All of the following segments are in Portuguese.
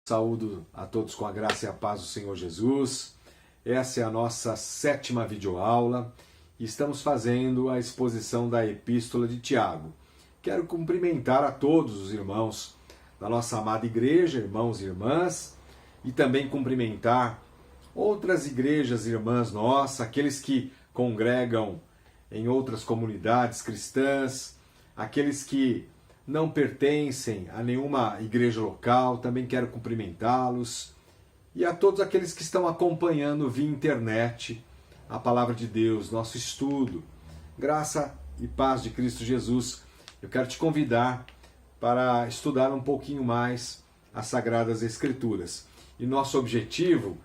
Saúdo a todos com a graça e a paz do Senhor Jesus. Essa é a nossa 7ª videoaula e estamos fazendo a exposição da Epístola de Tiago. Quero cumprimentar a todos os irmãos da nossa amada igreja, irmãos e irmãs, e também cumprimentar outras igrejas irmãs nossas, aqueles que congregam em outras comunidades cristãs, aqueles que não pertencem a nenhuma igreja local, também quero cumprimentá-los, e a todos aqueles que estão acompanhando via internet a Palavra de Deus, nosso estudo. Graça e paz de Cristo Jesus. Eu quero te convidar para estudar um pouquinho mais as Sagradas Escrituras. E nosso objetivo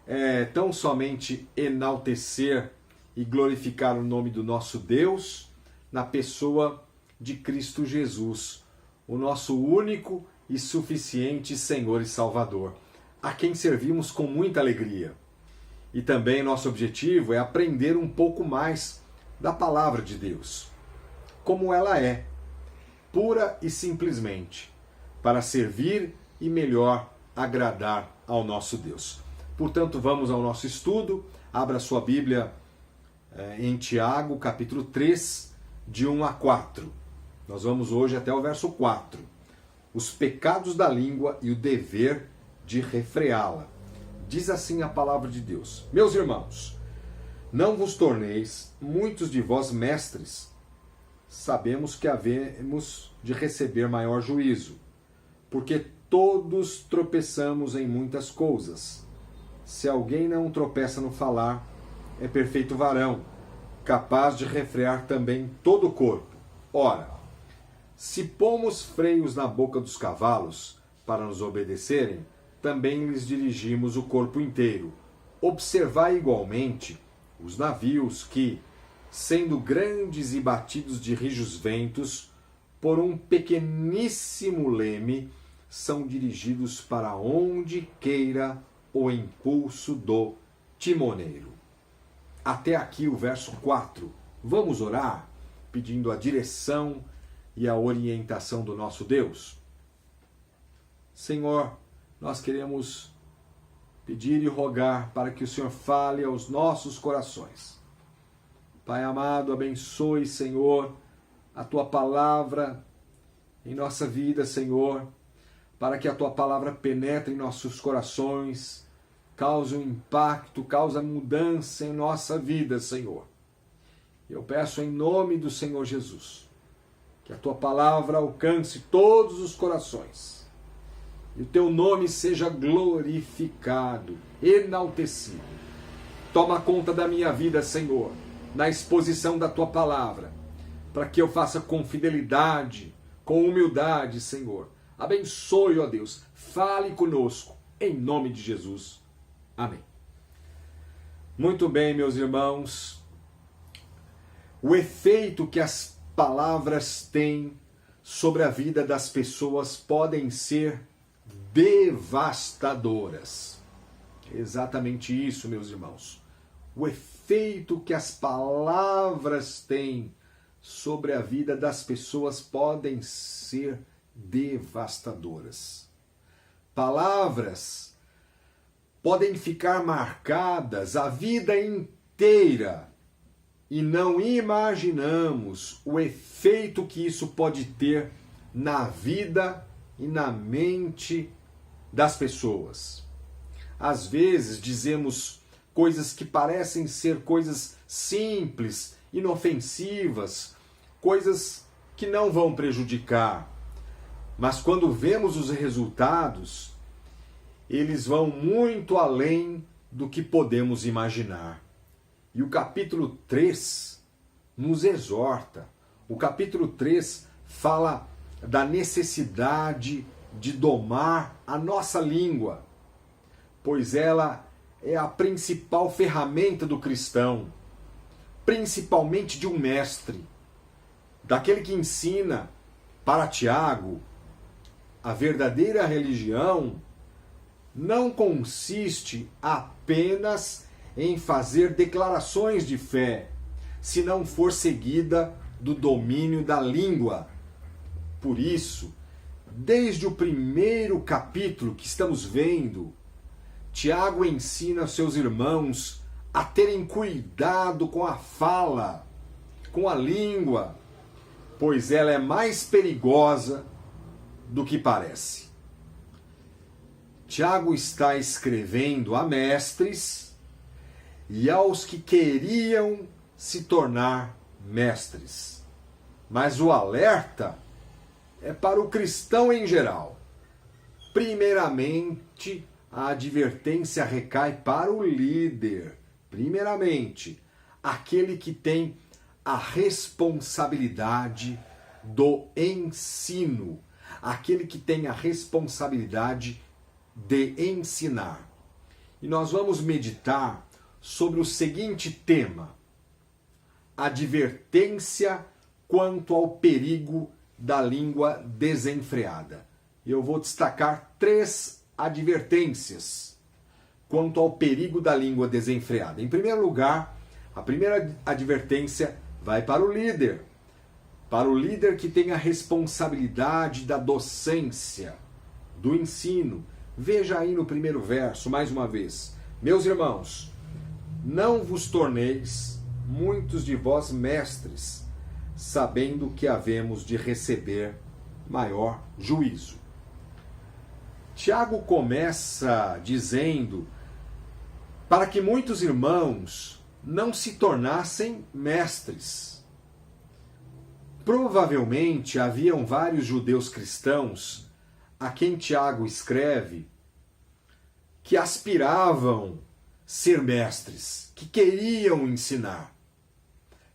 é tão somente enaltecer e glorificar o nome do nosso Deus na pessoa de Cristo Jesus, o nosso único e suficiente Senhor e Salvador, a quem servimos com muita alegria. E também nosso objetivo é aprender um pouco mais da Palavra de Deus, como ela é, pura e simplesmente, para servir e melhor agradar ao nosso Deus. Portanto, vamos ao nosso estudo. Abra sua Bíblia em Tiago, capítulo 3, de 1 a 4. Nós vamos hoje até o verso 4. Os pecados da língua e o dever de refreá-la. Diz assim a palavra de Deus: Meus irmãos, não vos torneis muitos de vós mestres. Sabemos que havemos de receber maior juízo, porque todos tropeçamos em muitas coisas. Se alguém não tropeça no falar, é perfeito varão, capaz de refrear também todo o corpo. Ora, se pomos freios na boca dos cavalos para nos obedecerem, também lhes dirigimos o corpo inteiro. Observai igualmente os navios que, sendo grandes e batidos de rijos ventos, por um pequeníssimo leme, são dirigidos para onde queira o impulso do timoneiro. Até aqui o verso 4. Vamos orar, pedindo a direção e a orientação do nosso Deus. Senhor, nós queremos pedir e rogar para que o Senhor fale aos nossos corações. Pai amado, abençoe, Senhor, a Tua palavra em nossa vida, Senhor, para que a Tua palavra penetre em nossos corações, cause um impacto, cause mudança em nossa vida, Senhor. Eu peço em nome do Senhor Jesus, que a Tua palavra alcance todos os corações e o Teu nome seja glorificado, enaltecido. Toma conta da minha vida, Senhor, na exposição da Tua palavra, para que eu faça com fidelidade, com humildade, Senhor. Abençoe, ó Deus, fale conosco, em nome de Jesus. Amém. Muito bem, meus irmãos, o efeito que as palavras têm sobre a vida das pessoas podem ser devastadoras. Exatamente isso, meus irmãos. O efeito que as palavras têm sobre a vida das pessoas podem ser devastadoras. Palavras podem ficar marcadas a vida inteira e não imaginamos o efeito que isso pode ter na vida e na mente das pessoas. Às vezes dizemos coisas que parecem ser coisas simples, inofensivas, coisas que não vão prejudicar. Mas quando vemos os resultados, eles vão muito além do que podemos imaginar. E o capítulo 3 nos exorta. O capítulo 3 fala da necessidade de domar a nossa língua, pois ela é a principal ferramenta do cristão, principalmente de um mestre, daquele que ensina. Para Tiago, a verdadeira religião não consiste apenas em fazer declarações de fé, se não for seguida do domínio da língua. Por isso, Desde o primeiro capítulo que estamos vendo, Tiago ensina seus irmãos a terem cuidado com a fala, com a língua, pois ela é mais perigosa do que parece. Tiago está escrevendo a mestres e aos que queriam se tornar mestres. Mas o alerta é para o cristão em geral. Primeiramente, a advertência recai para o líder. Primeiramente, aquele que tem a responsabilidade do ensino, aquele que tem a responsabilidade de ensinar. E nós vamos meditar sobre o seguinte tema: advertência quanto ao perigo da língua desenfreada. Eu vou destacar 3 advertências quanto ao perigo da língua desenfreada. Em primeiro lugar, a primeira advertência vai para o líder que tem a responsabilidade da docência, do ensino. Veja aí no primeiro verso, mais uma vez: meus irmãos, não vos torneis muitos de vós mestres, sabendo que havemos de receber maior juízo. Tiago começa dizendo para que muitos irmãos não se tornassem mestres. Provavelmente haviam vários judeus cristãos a quem Tiago escreve que aspiravam ser mestres, que queriam ensinar.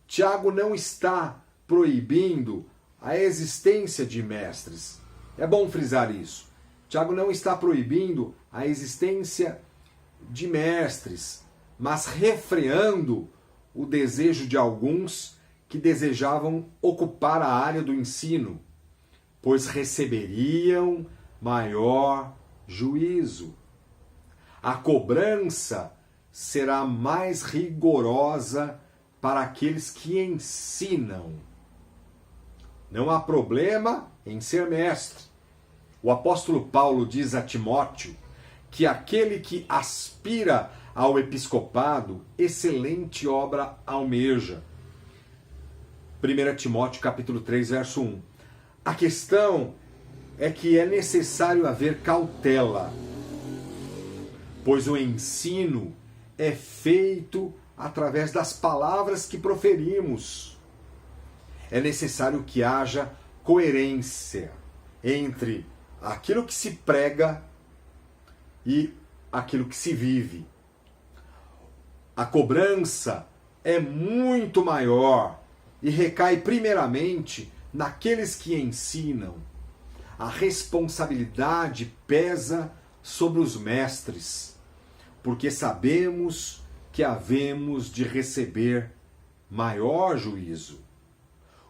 Tiago não está proibindo a existência de mestres. É bom frisar isso. Tiago não está proibindo a existência de mestres, mas refreando o desejo de alguns que desejavam ocupar a área do ensino, pois receberiam maior juízo. A cobrança será mais rigorosa para aqueles que ensinam. Não há problema em ser mestre. O apóstolo Paulo diz a Timóteo que aquele que aspira ao episcopado, excelente obra almeja. 1 Timóteo capítulo 3, verso 1. A questão é que é necessário haver cautela, pois o ensino é feito através das palavras que proferimos. É necessário que haja coerência entre aquilo que se prega e aquilo que se vive. A cobrança é muito maior e recai primeiramente naqueles que ensinam. A responsabilidade pesa sobre os mestres, porque sabemos que havemos de receber maior juízo.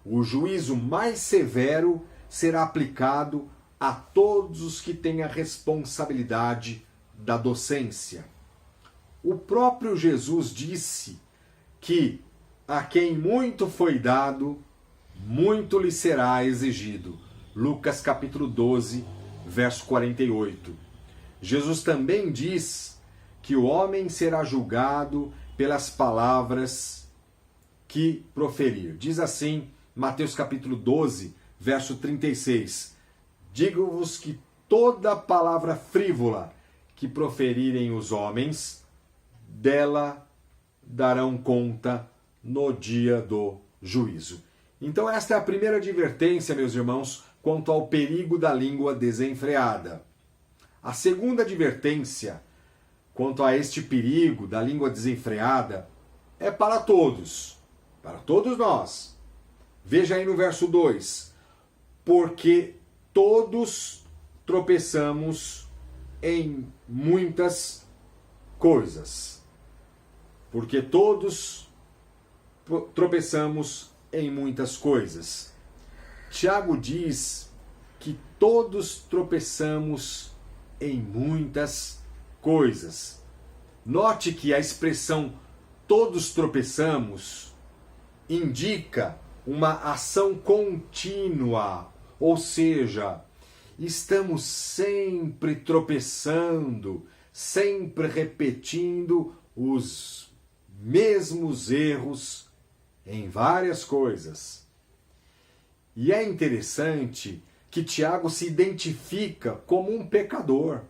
O juízo mais severo será aplicado a todos os que têm a responsabilidade da docência. O próprio Jesus disse que a quem muito foi dado, muito lhe será exigido. Lucas capítulo 12, verso 48. Jesus também diz que o homem será julgado pelas palavras que proferir. Diz assim, Mateus capítulo 12, verso 36. Digo-vos que toda palavra frívola que proferirem os homens, dela darão conta no dia do juízo. Então esta é a primeira advertência, meus irmãos, quanto ao perigo da língua desenfreada. A segunda advertência quanto a este perigo da língua desenfreada é para todos nós. Veja aí no verso 2. Porque todos tropeçamos em muitas coisas. Porque todos tropeçamos em muitas coisas. Tiago diz que todos tropeçamos em muitas coisas. Note que a expressão todos tropeçamos indica uma ação contínua, ou seja, estamos sempre tropeçando, sempre repetindo os mesmos erros em várias coisas. E é interessante que Tiago se identifica como um pecador.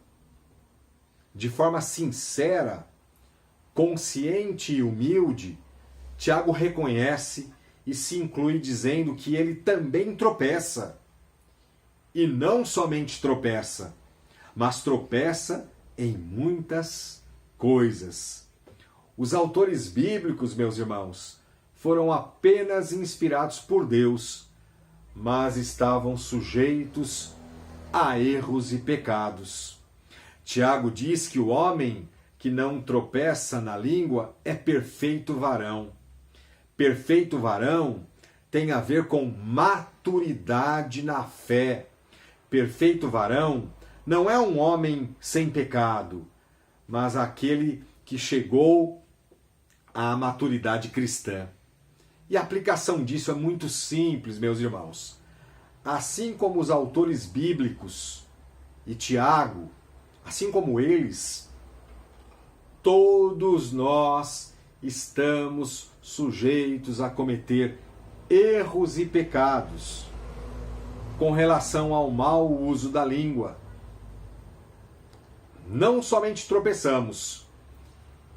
De forma sincera, consciente e humilde, Tiago reconhece e se inclui dizendo que ele também tropeça. E não somente tropeça, mas tropeça em muitas coisas. Os autores bíblicos, meus irmãos, foram apenas inspirados por Deus, mas estavam sujeitos a erros e pecados. Tiago diz que o homem que não tropeça na língua é perfeito varão. Perfeito varão tem a ver com maturidade na fé. Perfeito varão não é um homem sem pecado, mas aquele que chegou à maturidade cristã. E a aplicação disso é muito simples, meus irmãos. Assim como os autores bíblicos e Tiago, assim como eles, todos nós estamos sujeitos a cometer erros e pecados com relação ao mau uso da língua. Não somente tropeçamos,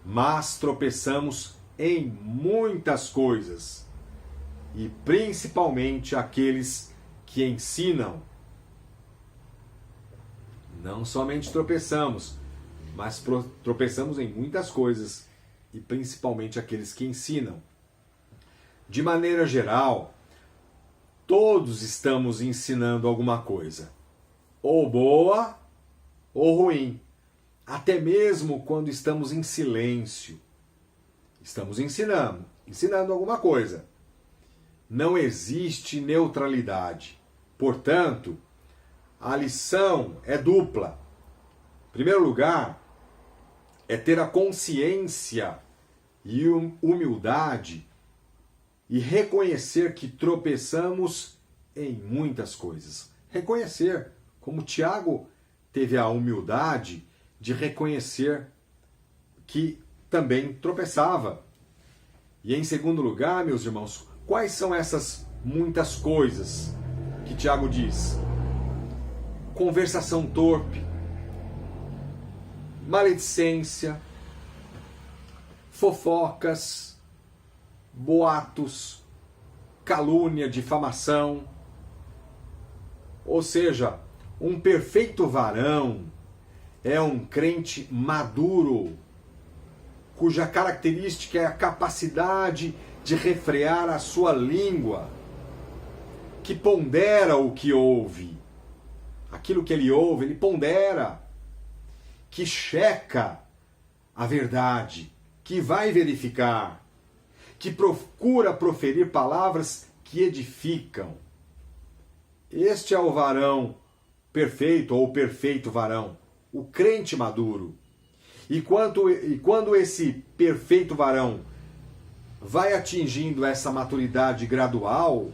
mas tropeçamos em muitas coisas, e principalmente aqueles que ensinam. Não somente tropeçamos, mas tropeçamos em muitas coisas, e principalmente aqueles que ensinam. De maneira geral, todos estamos ensinando alguma coisa, ou boa ou ruim, até mesmo quando estamos em silêncio. Estamos ensinando alguma coisa. Não existe neutralidade. Portanto, a lição é dupla. Em primeiro lugar, é ter a consciência e humildade e reconhecer que tropeçamos em muitas coisas. Reconhecer, como Tiago teve a humildade de reconhecer que também tropeçava. E em segundo lugar, meus irmãos, quais são essas muitas coisas que Tiago diz? Conversação torpe, maledicência, fofocas, boatos, calúnia, difamação. Ou seja, um perfeito varão é um crente maduro, cuja característica é a capacidade de refrear a sua língua, que pondera o que ouve. Aquilo que ele ouve, ele pondera, que checa a verdade, que vai verificar, que procura proferir palavras que edificam. Este é o varão perfeito ou perfeito varão, o crente maduro. E quando esse perfeito varão vai atingindo essa maturidade gradual,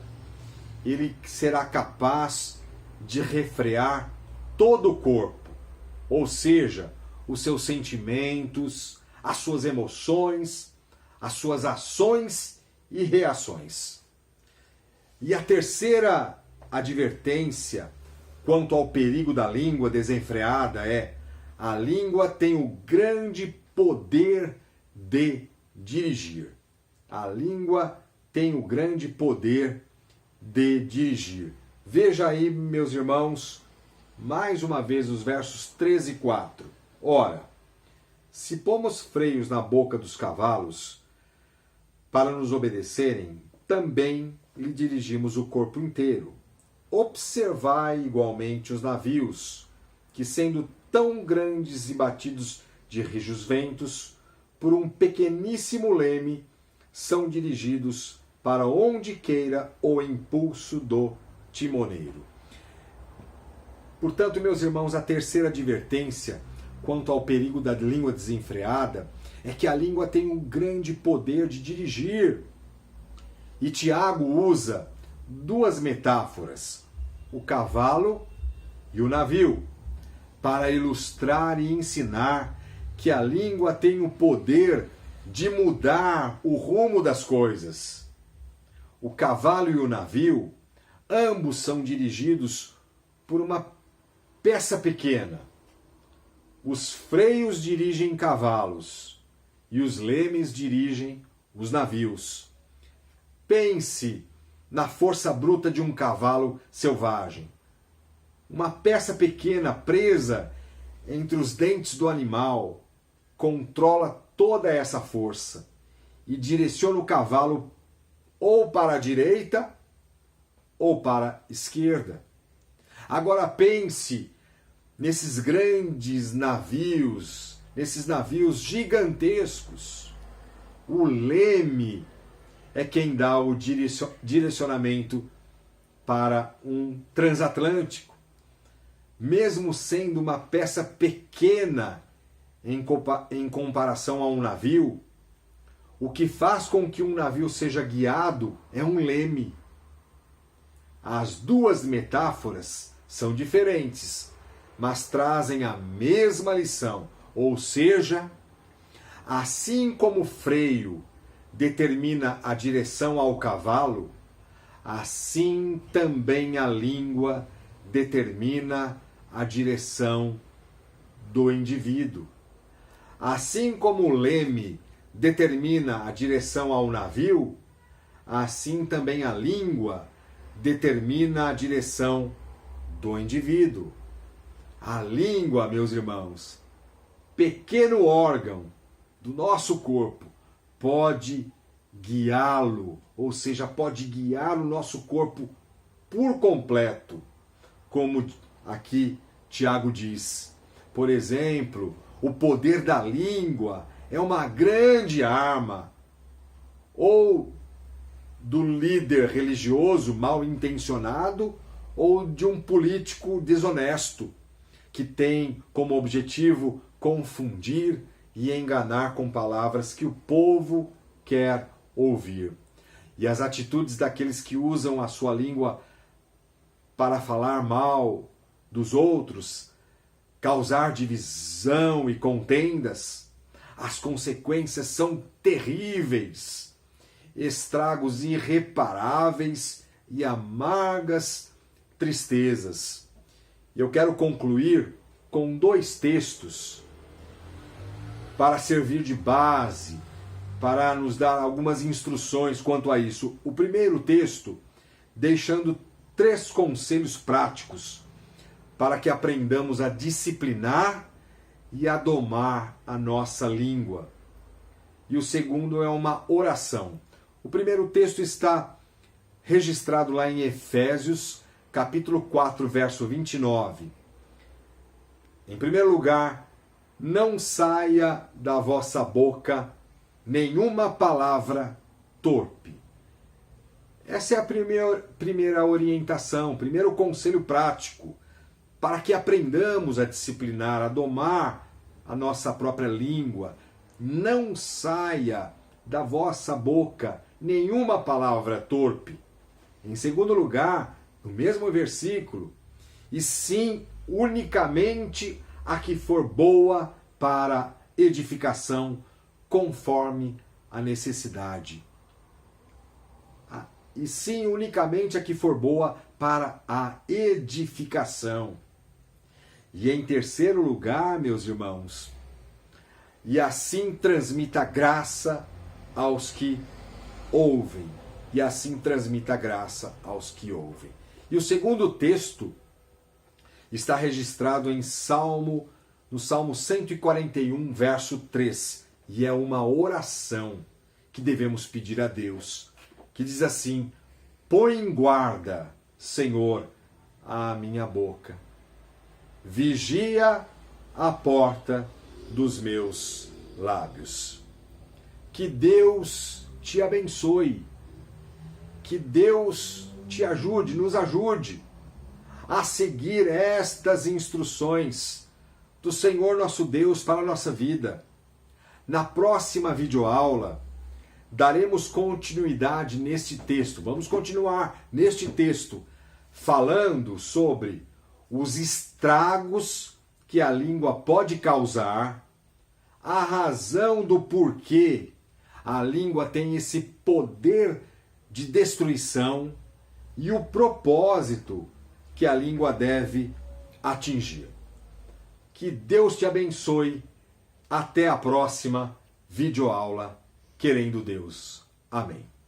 ele será capaz de refrear todo o corpo, ou seja, os seus sentimentos, as suas emoções, as suas ações e reações. E a terceira advertência quanto ao perigo da língua desenfreada é: a língua tem o grande poder de dirigir. A língua tem o grande poder de dirigir. Veja aí, meus irmãos, mais uma vez os versos 13 e 4. Ora, se pomos freios na boca dos cavalos para nos obedecerem, também lhe dirigimos o corpo inteiro. Observai igualmente os navios, que sendo tão grandes e batidos de rijos ventos, por um pequeníssimo leme, são dirigidos para onde queira o impulso do timoneiro. Portanto, meus irmãos, a terceira advertência quanto ao perigo da língua desenfreada é que a língua tem um grande poder de dirigir. E Tiago usa duas metáforas: o cavalo e o navio, para ilustrar e ensinar que a língua tem o poder de mudar o rumo das coisas. O cavalo e o navio, ambos são dirigidos por uma peça pequena. Os freios dirigem cavalos e os lemes dirigem os navios. Pense na força bruta de um cavalo selvagem. Uma peça pequena presa entre os dentes do animal controla toda essa força e direciona o cavalo ou para a direita ou para a esquerda. Agora pense nesses grandes navios, nesses navios gigantescos. O leme é quem dá o direcionamento para um transatlântico. Mesmo sendo uma peça pequena em comparação a um navio, o que faz com que um navio seja guiado é um leme. As duas metáforas são diferentes, mas trazem a mesma lição, ou seja, assim como o freio determina a direção ao cavalo, assim também a língua determina a direção do indivíduo. Assim como o leme determina a direção ao navio, assim também a língua determina a direção do indivíduo. A língua, meus irmãos, pequeno órgão do nosso corpo, pode guiá-lo, ou seja, pode guiar o nosso corpo por completo, como aqui Tiago diz. Por exemplo, o poder da língua é uma grande arma, ou do líder religioso mal intencionado, ou de um político desonesto, que tem como objetivo confundir e enganar com palavras que o povo quer ouvir. E as atitudes daqueles que usam a sua língua para falar mal dos outros, causar divisão e contendas, as consequências são terríveis, estragos irreparáveis e amargas tristezas. Eu quero concluir com 2 textos para servir de base, para nos dar algumas instruções quanto a isso. O primeiro texto, deixando 3 conselhos práticos para que aprendamos a disciplinar e a domar a nossa língua. E o segundo é uma oração. O primeiro texto está registrado lá em Efésios, capítulo 4, verso 29. Em primeiro lugar, não saia da vossa boca nenhuma palavra torpe. Essa é a primeira orientação, primeiro conselho prático, para que aprendamos a disciplinar, a domar a nossa própria língua. Não saia da vossa boca nenhuma palavra torpe. Em segundo lugar, no mesmo versículo, e sim unicamente a que for boa para edificação, conforme a necessidade. E sim unicamente a que for boa para a edificação. E em terceiro lugar, meus irmãos, e assim transmita graça aos que ouvem. E assim transmita graça aos que ouvem. E o segundo texto está registrado no Salmo 141, verso 3. E é uma oração que devemos pedir a Deus, que diz assim: põe em guarda, Senhor, a minha boca. Vigia a porta dos meus lábios. Que Deus te abençoe. Que Deus te ajude, nos ajude a seguir estas instruções do Senhor nosso Deus para a nossa vida. Na próxima videoaula, daremos continuidade neste texto. Vamos continuar neste texto, falando sobre os estragos que a língua pode causar, a razão do porquê a língua tem esse poder de destruição e o propósito que a língua deve atingir. Que Deus te abençoe. Até a próxima videoaula, querendo Deus. Amém.